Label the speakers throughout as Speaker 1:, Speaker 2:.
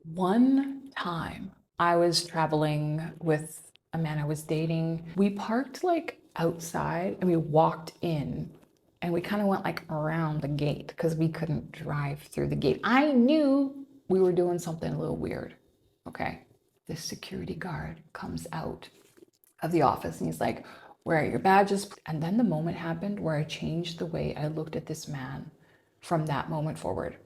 Speaker 1: One time I was traveling with a man I was dating. We parked like outside and we walked in and we kind of went like around the gate because we couldn't drive through the gate. I knew we were doing something a little weird. Okay. This security guard comes out of the office and he's like, "Where are your badges?" And then the moment happened where I changed the way I looked at this man from that moment forward.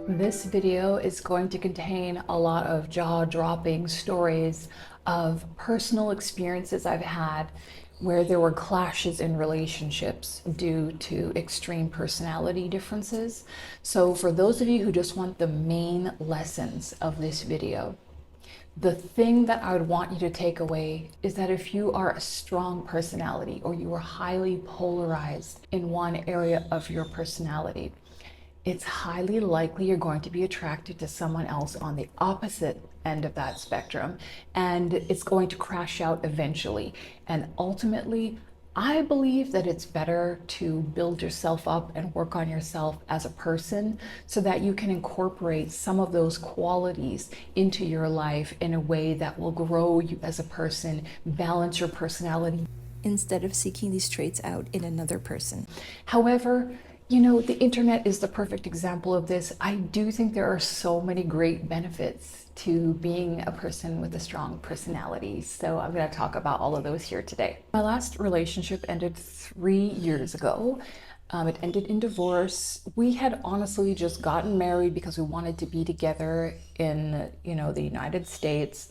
Speaker 1: This video is going to contain a lot of jaw-dropping stories of personal experiences I've had where there were clashes in relationships due to extreme personality differences. So for those of you who just want the main lessons of this video, the thing that I would want you to take away is that if you are a strong personality or you are highly polarized in one area of your personality, it's highly likely you're going to be attracted to someone else on the opposite end of that spectrum, and it's going to crash out eventually. And ultimately, I believe that it's better to build yourself up and work on yourself as a person so that you can incorporate some of those qualities into your life in a way that will grow you as a person, balance your personality,
Speaker 2: instead of seeking these traits out in another person.
Speaker 1: However, the internet is the perfect example of this. I do think there are so many great benefits to being a person with a strong personality. So I'm going to talk about all of those here today. My last relationship ended 3 years ago. It ended in divorce. We had honestly just gotten married because we wanted to be together in, the United States.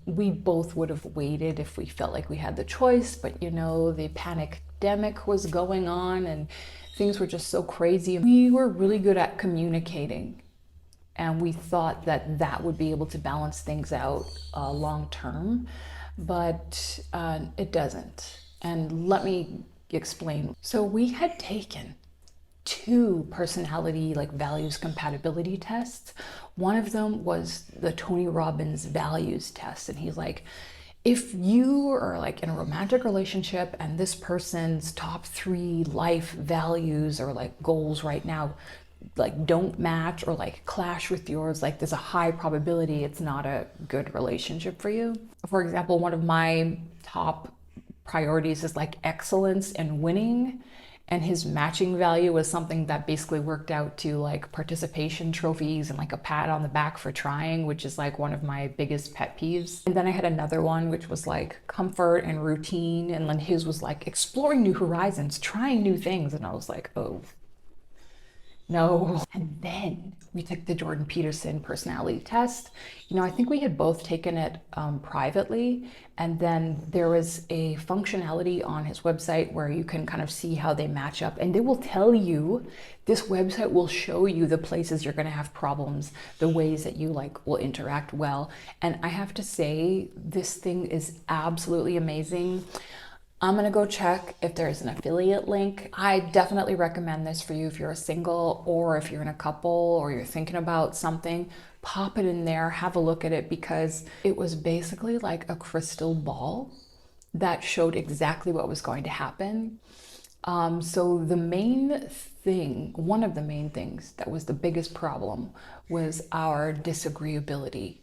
Speaker 1: We both would have waited if we felt like we had the choice, but the pandemic was going on and things were just so crazy. We were really good at communicating, and we thought that that would be able to balance things out long term, but it doesn't. And let me explain. So we had taken 2 personality values compatibility tests. One of them was the Tony Robbins values test, and he's like, if you are in a romantic relationship and this person's top 3 life values or goals right now don't match or clash with yours, there's a high probability it's not a good relationship for you. For example, one of my top priorities is excellence and winning, and his matching value was something that basically worked out to participation trophies and a pat on the back for trying, which is one of my biggest pet peeves. And then I had another one which was comfort and routine, and then his was exploring new horizons, trying new things, and I was like, oh no. And then we took the Jordan Peterson personality test. I think we had both taken it privately. And then there was a functionality on his website where you can kind of see how they match up. And they will tell you, this website will show you the places you're going to have problems, the ways that you will interact well. And I have to say, this thing is absolutely amazing. I'm gonna go check if there's an affiliate link. I definitely recommend this for you if you're a single or if you're in a couple or you're thinking about something. Pop it in there, have a look at it, because it was basically like a crystal ball that showed exactly what was going to happen. So the main thing, one of the main things that was the biggest problem was our disagreeability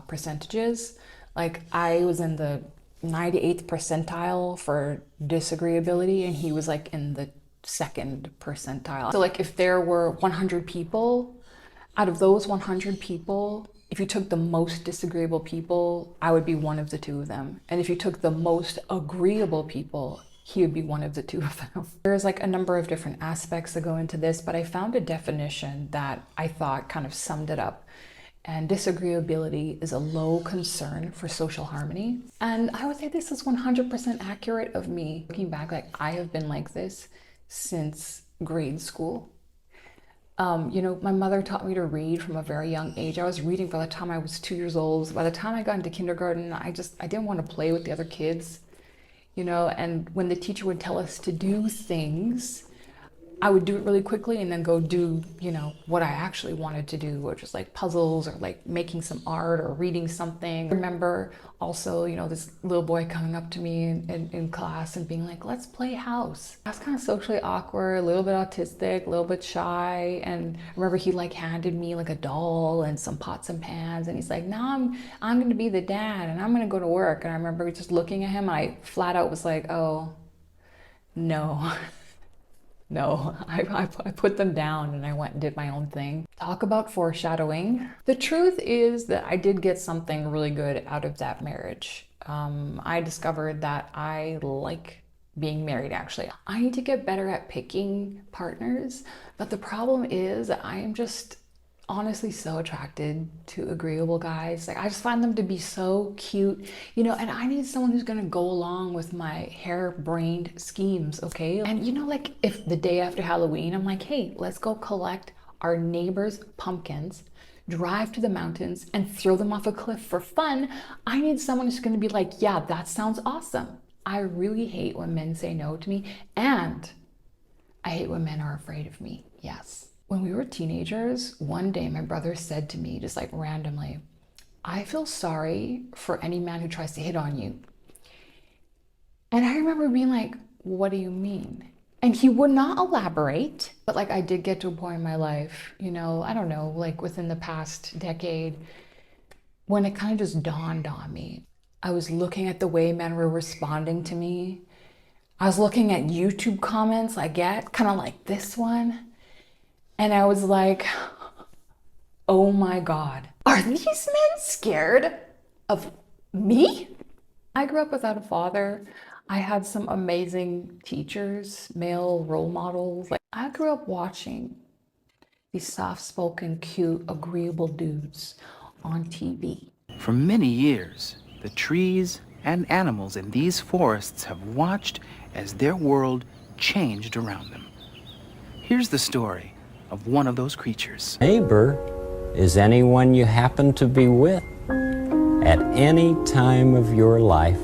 Speaker 1: percentages. I was in the 98th percentile for disagreeability, and he was in the 2nd percentile. So if there were 100 people, out of those 100 people, if you took the most disagreeable people, I would be one of the 2 of them. And if you took the most agreeable people, he would be one of the 2 of them. There's a number of different aspects that go into this, but I found a definition that I thought kind of summed it up. And disagreeability is a low concern for social harmony. And I would say this is 100% accurate of me. Looking back, I have been like this since grade school. My mother taught me to read from a very young age. I was reading by the time I was 2 years old. By the time I got into kindergarten, I didn't want to play with the other kids, and when the teacher would tell us to do things, I would do it really quickly and then go do, what I actually wanted to do, which was like puzzles or like making some art or reading something. I remember also, this little boy coming up to me in class and being like, let's play house. I was kind of socially awkward, a little bit autistic, a little bit shy. And I remember he like handed me like a doll and some pots and pans. And he's like, now I'm going to be the dad and I'm going to go to work. And I remember just looking at him and I flat out was like, oh, no. No, I put them down and I went and did my own thing. Talk about foreshadowing. The truth is that I did get something really good out of that marriage. I discovered that I like being married actually. I need to get better at picking partners, but the problem is that I am just honestly so attracted to agreeable guys. Like I just find them to be so cute, and I need someone who's gonna go along with my harebrained schemes, okay? And like if the day after Halloween, I'm like, hey, let's go collect our neighbor's pumpkins, drive to the mountains and throw them off a cliff for fun, I need someone who's gonna be like, yeah, that sounds awesome. I really hate when men say no to me, and I hate when men are afraid of me, yes. When we were teenagers, one day my brother said to me, just like randomly, I feel sorry for any man who tries to hit on you. And I remember being like, what do you mean? And he would not elaborate, but like I did get to a point in my life, I don't know, like within the past decade, when it kind of just dawned on me. I was looking at the way men were responding to me. I was looking at YouTube comments I get, kind of like this one. And I was like, oh my God, are these men scared of me? I grew up without a father. I had some amazing teachers, male role models. Like I grew up watching these soft-spoken, cute, agreeable dudes on TV.
Speaker 3: For many years, the trees and animals in these forests have watched as their world changed around them. Here's the story of one of those creatures.
Speaker 4: Neighbor is anyone you happen to be with at any time of your life.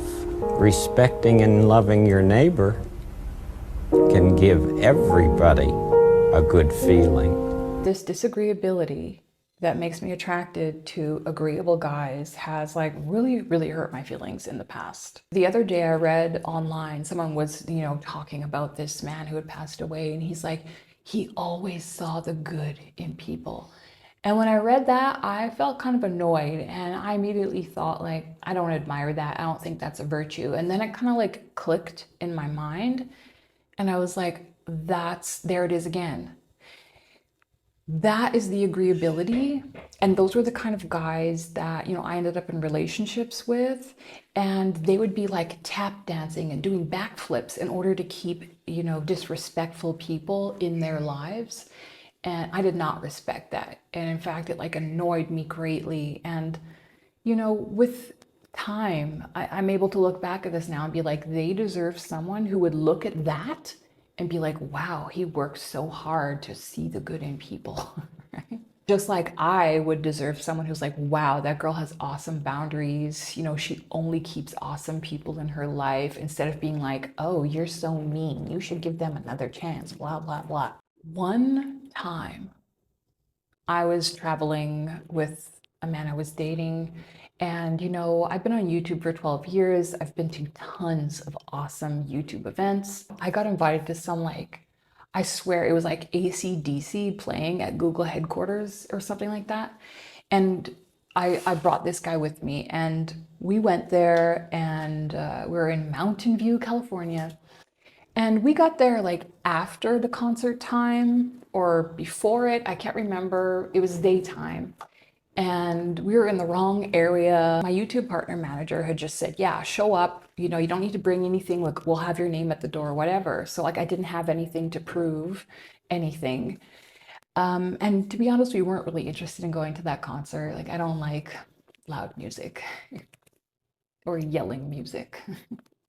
Speaker 4: Respecting and loving your neighbor can give everybody a good feeling.
Speaker 1: This disagreeability that makes me attracted to agreeable guys has like really, really hurt my feelings in the past. The other day I read online, someone was, talking about this man who had passed away, and he's like, he always saw the good in people. And when I read that, I felt kind of annoyed, and I immediately thought like, I don't admire that. I don't think that's a virtue. And then it kind of like clicked in my mind, and I was like, there it is again. That is the agreeability. And those were the kind of guys that, I ended up in relationships with, and they would be like tap dancing and doing backflips in order to keep, disrespectful people in their lives. And I did not respect that. And in fact, it like annoyed me greatly. And, with time, I'm able to look back at this now and be like, they deserve someone who would look at that and be like, wow, he worked so hard to see the good in people, right? Just like I would deserve someone who's like, wow, that girl has awesome boundaries. She only keeps awesome people in her life, instead of being like, oh, you're so mean, you should give them another chance, blah, blah, blah. One time I was traveling with a man I was dating, and I've been on YouTube for 12 years. I've been to tons of awesome YouTube events. I got invited to some I swear it was like AC/DC playing at Google headquarters or something like that. And I brought this guy with me, and we went there, and we were in Mountain View, California. And we got there like after the concert time or before it. I can't remember. It was daytime. And we were in the wrong area. My YouTube partner manager had just said, yeah, show up. You don't need to bring anything. Like, we'll have your name at the door, whatever. So I didn't have anything to prove anything. And to be honest, we weren't really interested in going to that concert. I don't like loud music or yelling music,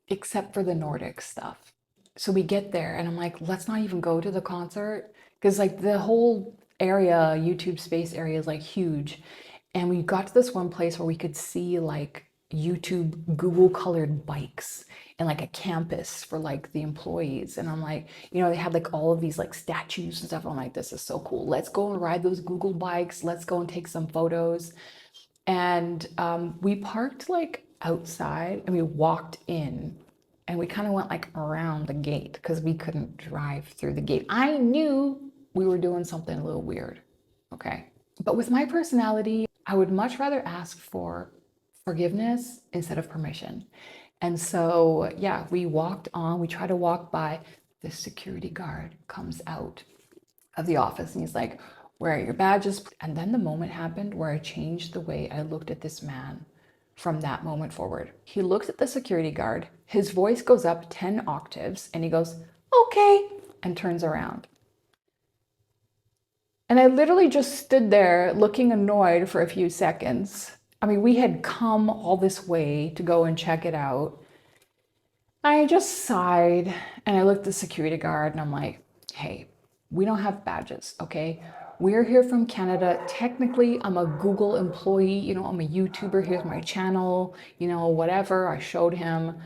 Speaker 1: except for the Nordic stuff. So we get there and I'm like, let's not even go to the concert, because the whole area, YouTube space area, is huge. And we got to this one place where we could see YouTube Google colored bikes and like a campus for like the employees. And I'm like, they had like all of these like statues and stuff. I'm like, this is so cool. Let's go and ride those Google bikes. Let's go and take some photos. And we parked like outside and we walked in and we kind of went like around the gate because we couldn't drive through the gate. I knew we were doing something a little weird. Okay. But with my personality, I would much rather ask for forgiveness instead of permission. And so, yeah, we walked on, we tried to walk by. The security guard comes out of the office and he's like, where are your badges? And then the moment happened where I changed the way I looked at this man from that moment forward. He looks at the security guard, his voice goes up 10 octaves, and he goes, okay, and turns around. And I literally just stood there looking annoyed for a few seconds. I mean, we had come all this way to go and check it out. I just sighed and I looked at the security guard and I'm like, hey, we don't have badges, okay? We're here from Canada. Technically, I'm a Google employee. I'm a YouTuber. Here's my channel, whatever. I showed him.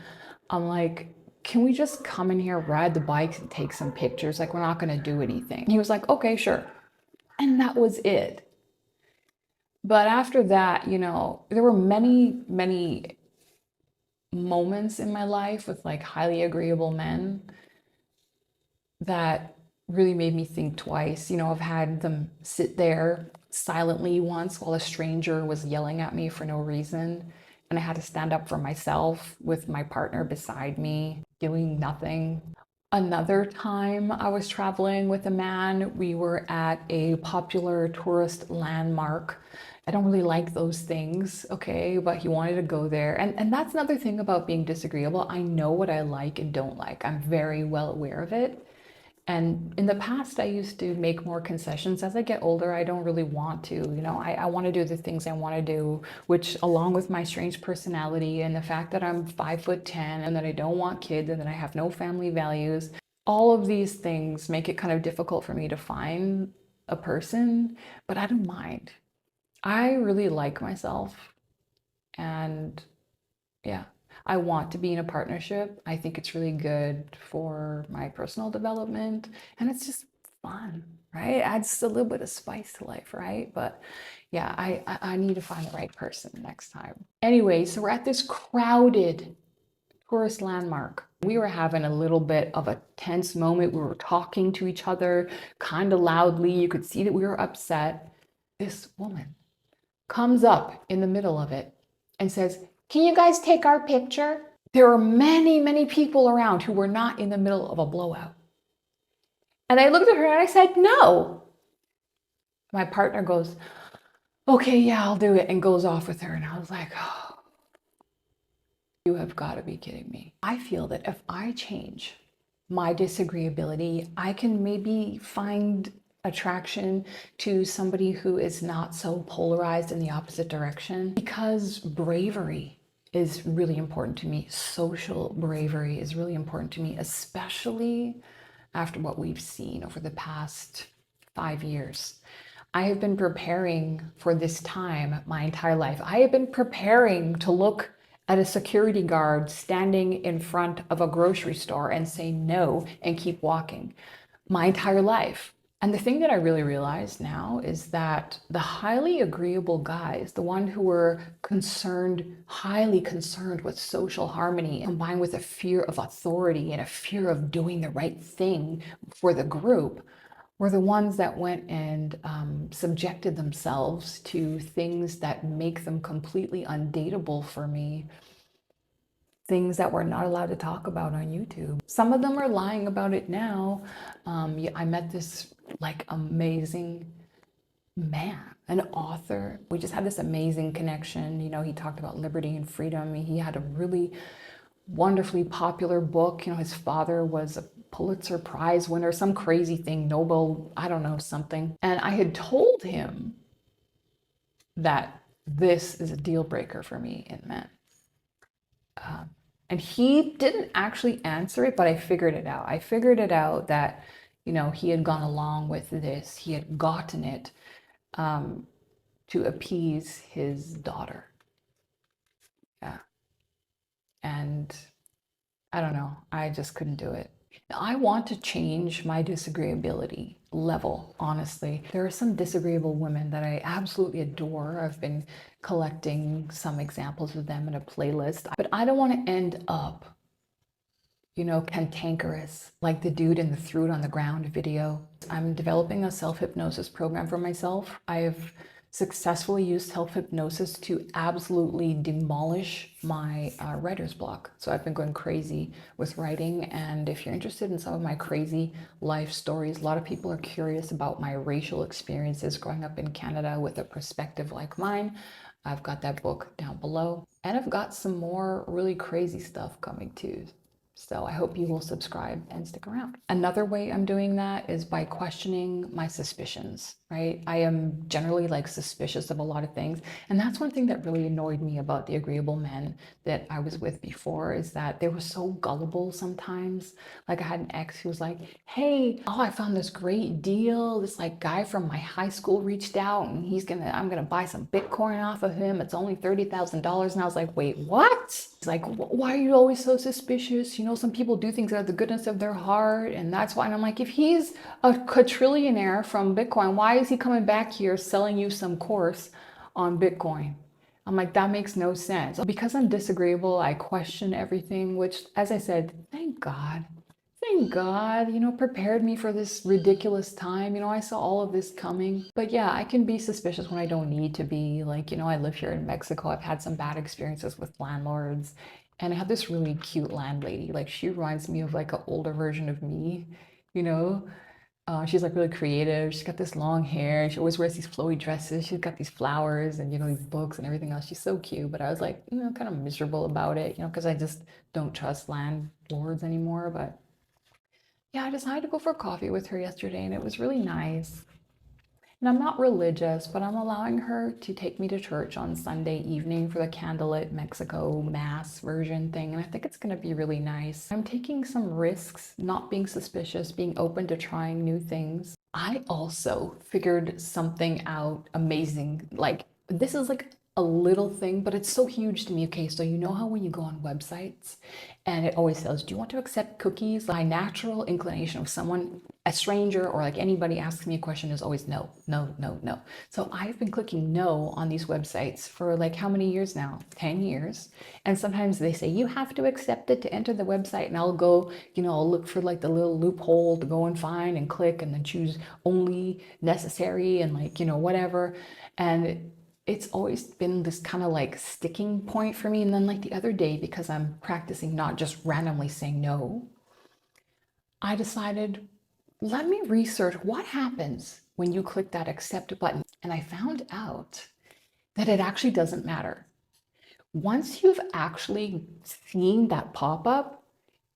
Speaker 1: I'm like, can we just come in here, ride the bikes and take some pictures? Like, we're not going to do anything. He was like, okay, sure. And that was it. But after that, there were many, many moments in my life with like highly agreeable men that really made me think twice. I've had them sit there silently once while a stranger was yelling at me for no reason. And I had to stand up for myself with my partner beside me, doing nothing. Another time I was traveling with a man, we were at a popular tourist landmark. I don't really like those things, okay, but he wanted to go there. And that's another thing about being disagreeable. I know what I like and don't like. I'm very well aware of it. And in the past, I used to make more concessions. As I get older, I don't really want to. I want to do the things I want to do, which, along with my strange personality and the fact that I'm 5'10" and that I don't want kids and that I have no family values, all of these things make it kind of difficult for me to find a person, but I don't mind. I really like myself, and yeah. I want to be in a partnership. I think it's really good for my personal development, and it's just fun, right? It adds a little bit of spice to life, right? But yeah, I need to find the right person next time. Anyway, so we're at this crowded tourist landmark. We were having a little bit of a tense moment. We were talking to each other kind of loudly. You could see that we were upset. This woman comes up in the middle of it and says, can you guys take our picture? There were many, many people around who were not in the middle of a blowout. And I looked at her and I said, no. My partner goes, okay, yeah, I'll do it, and goes off with her. And I was like, oh, you have got to be kidding me. I feel that if I change my disagreeability, I can maybe find attraction to somebody who is not so polarized in the opposite direction, because bravery is really important to me. Social bravery is really important to me, especially after what we've seen over the past 5 years. I have been preparing for this time my entire life. I have been preparing to look at a security guard standing in front of a grocery store and say no and keep walking my entire life. And the thing that I really realize now is that the highly agreeable guys, the ones who were highly concerned with social harmony, combined with a fear of authority and a fear of doing the right thing for the group, were the ones that went and subjected themselves to things that make them completely undateable for me. Things that we're not allowed to talk about on YouTube. Some of them are lying about it now. I met this like amazing man, an author. We just had this amazing connection. He talked about liberty and freedom. He had a really wonderfully popular book. His father was a Pulitzer Prize winner, some crazy thing, Nobel, I don't know, something. And I had told him that this is a deal breaker for me in men. And he didn't actually answer it, but I figured it out. I figured it out that, he had gone along with this. He had gotten it to appease his daughter. Yeah. And I don't know, I just couldn't do it. I want to change my disagreeability level, honestly. There are some disagreeable women that I absolutely adore. I've been collecting some examples of them in a playlist, but I don't want to end up, cantankerous, like the dude in the threw it on the ground video. I'm developing a self-hypnosis program for myself. I've successfully used self-hypnosis to absolutely demolish my writer's block. So I've been going crazy with writing, and if you're interested in some of my crazy life stories, a lot of people are curious about my racial experiences growing up in Canada with a perspective like mine. I've got that book down below, and I've got some more really crazy stuff coming too. So I hope you will subscribe and stick around. Another way I'm doing that is by questioning my suspicions, right? I am generally like suspicious of a lot of things. And that's one thing that really annoyed me about the agreeable men that I was with before, is that they were so gullible sometimes. Like I had an ex who was like, hey, oh, I found this great deal. This like guy from my high school reached out and I'm gonna buy some Bitcoin off of him. It's only $30,000. And I was like, wait, what? He's like, why are you always so suspicious? Some people do things out of the goodness of their heart, and that's why. And I'm like, if he's a quadrillionaire from Bitcoin, why is he coming back here selling you some course on Bitcoin? I'm like, that makes no sense. Because I'm disagreeable, I question everything, which, as I said, thank God, prepared me for this ridiculous time. I saw all of this coming. But yeah, I can be suspicious when I don't need to be. Like, I live here in Mexico. I've had some bad experiences with landlords. And I have this really cute landlady. Like, she reminds me of like an older version of me, you know? She's like really creative. She's got this long hair. She always wears these flowy dresses. She's got these flowers and, these books and everything else. She's so cute. But I was like, kind of miserable about it, because I just don't trust landlords anymore. But yeah, I decided to go for coffee with her yesterday, and it was really nice. And I'm not religious, but I'm allowing her to take me to church on Sunday evening for the Candlelit Mexico Mass version thing. And I think it's going to be really nice. I'm taking some risks, not being suspicious, being open to trying new things. I also figured something out amazing. Like, this is like a little thing, but it's so huge to me. Okay, so how when you go on websites and it always says, do you want to accept cookies? My natural inclination of someone, a stranger or like anybody asks me a question, is always no, no, no, no. So I've been clicking no on these websites for like how many years now? 10 years. And sometimes they say you have to accept it to enter the website, and I'll go, I'll look for like the little loophole to go and find and click and then choose only necessary and like, whatever. And it's always been this kind of like sticking point for me. And then like the other day, because I'm practicing not just randomly saying no, I decided, let me research what happens when you click that accept button. And I found out that it actually doesn't matter. Once you've actually seen that pop-up,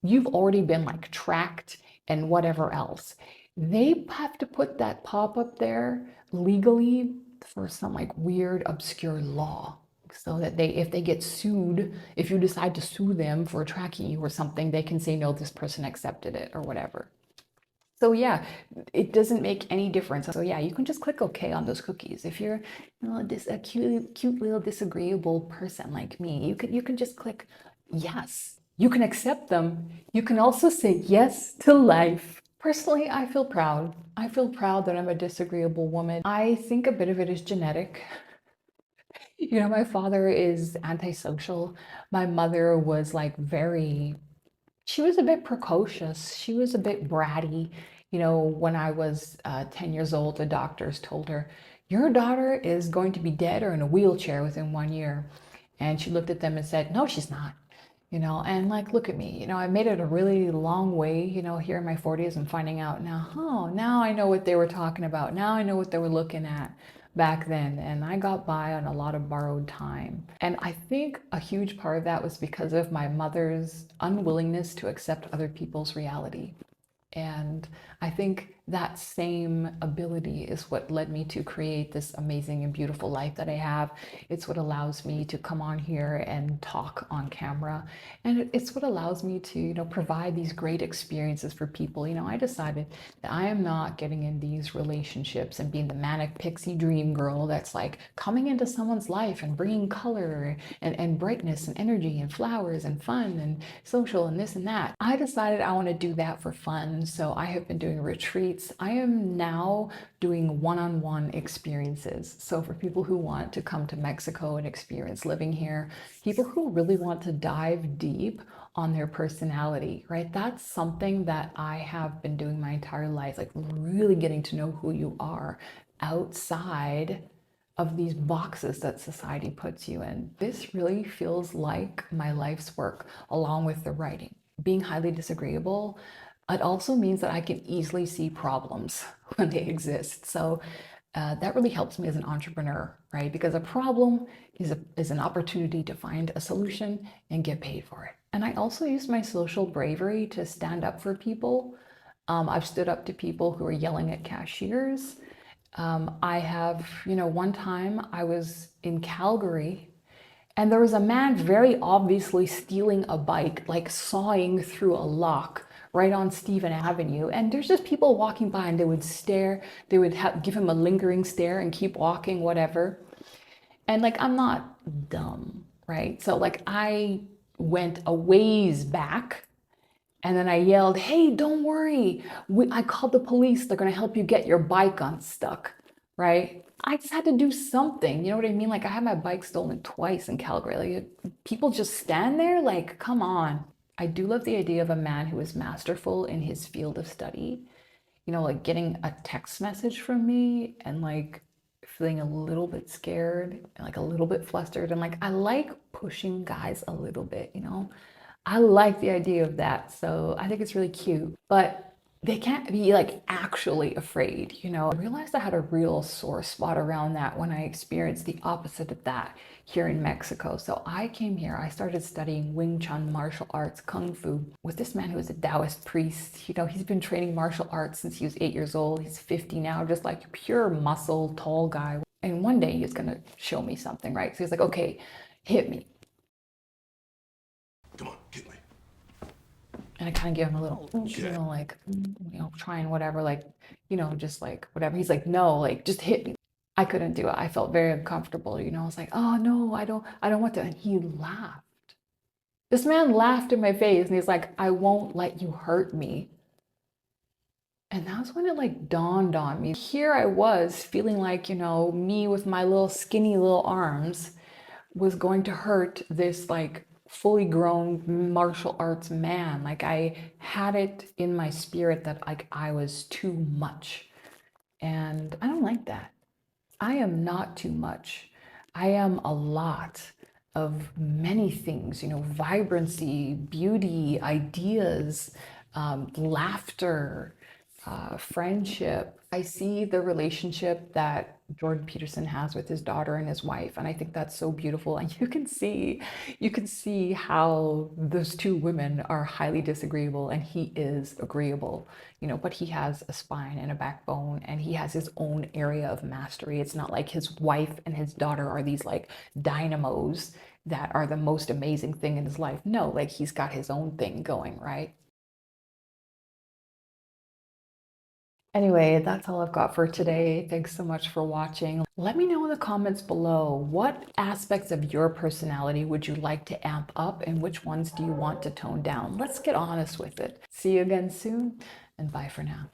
Speaker 1: you've already been like tracked and whatever else. They have to put that pop-up there legally for some like weird obscure law, so that if they get sued, if you decide to sue them for tracking you or something, they can say, no, this person accepted it or whatever. So yeah, it doesn't make any difference. So yeah, you can just click OK on those cookies. If you're a cute little disagreeable person like me, you can just click yes. You can accept them. You can also say yes to life. Personally, I feel proud. I feel proud that I'm a disagreeable woman. I think a bit of it is genetic. My father is antisocial. My mother was like she was a bit precocious. She was a bit bratty. When I was 10 years old, the doctors told her, your daughter is going to be dead or in a wheelchair within 1 year. And she looked at them and said, no, she's not. And like, look at me, I made it a really long way, here in my 40s. I'm finding out now, now I know what they were talking about. Now I know what they were looking at back then. And I got by on a lot of borrowed time. And I think a huge part of that was because of my mother's unwillingness to accept other people's reality. And I think that same ability is what led me to create this amazing and beautiful life that I have. It's what allows me to come on here and talk on camera. And it's what allows me to, provide these great experiences for people. I decided that I am not getting in these relationships and being the manic pixie dream girl that's like coming into someone's life and bringing color and brightness and energy and flowers and fun and social and this and that. I decided I want to do that for fun. So I have been doing retreats. I am now doing one-on-one experiences. So for people who want to come to Mexico and experience living here, people who really want to dive deep on their personality, right? That's something that I have been doing my entire life, like really getting to know who you are outside of these boxes that society puts you in. This really feels like my life's work, along with the writing. Being highly disagreeable, it also means that I can easily see problems when they exist. So that really helps me as an entrepreneur, right? Because a problem is an opportunity to find a solution and get paid for it. And I also use my social bravery to stand up for people. I've stood up to people who are yelling at cashiers. I have, one time I was in Calgary and there was a man very obviously stealing a bike, like sawing through a lock right on Stephen Avenue. And there's just people walking by and they would stare, they would give him a lingering stare and keep walking, whatever. And like, I'm not dumb, right? So like I went a ways back and then I yelled, "Hey, don't worry. I called the police. They're going to help you get your bike unstuck," right? I just had to do something. You know what I mean? Like I had my bike stolen twice in Calgary. Like people just stand there like, come on. I do love the idea of a man who is masterful in his field of study. Like getting a text message from me and like feeling a little bit scared and like a little bit flustered. And like, I like pushing guys a little bit, I like the idea of that. So I think it's really cute, but they can't be like actually afraid, I realized I had a real sore spot around that when I experienced the opposite of that here in Mexico. So I came here, I started studying Wing Chun martial arts, Kung Fu, with this man who is a Taoist priest. He's been training martial arts since he was 8 years old. He's 50 now, just like pure muscle, tall guy. And one day he's gonna show me something, right? So he's like, okay, hit me.
Speaker 5: Come on, hit me.
Speaker 1: And I kind of give him a little, like, trying whatever, like, just like whatever. He's like, no, like, just hit me. I couldn't do it. I felt very uncomfortable. I was like, oh no, I don't want to. And he laughed. This man laughed in my face and he's like, I won't let you hurt me. And that's when it like dawned on me. Here I was feeling like, me with my little skinny little arms was going to hurt this like fully grown martial arts man. Like I had it in my spirit that like I was too much. And I don't like that. I am not too much. I am a lot of many things, vibrancy, beauty, ideas, laughter, friendship. I see the relationship that Jordan Peterson has with his daughter and his wife, and I think that's so beautiful. And you can see how those two women are highly disagreeable, and he is agreeable, but he has a spine and a backbone, and he has his own area of mastery. It's not like his wife and his daughter are these like dynamos that are the most amazing thing in his life. No, like he's got his own thing going, right? Anyway, that's all I've got for today. Thanks so much for watching. Let me know in the comments below, what aspects of your personality would you like to amp up and which ones do you want to tone down? Let's get honest with it. See you again soon, and bye for now.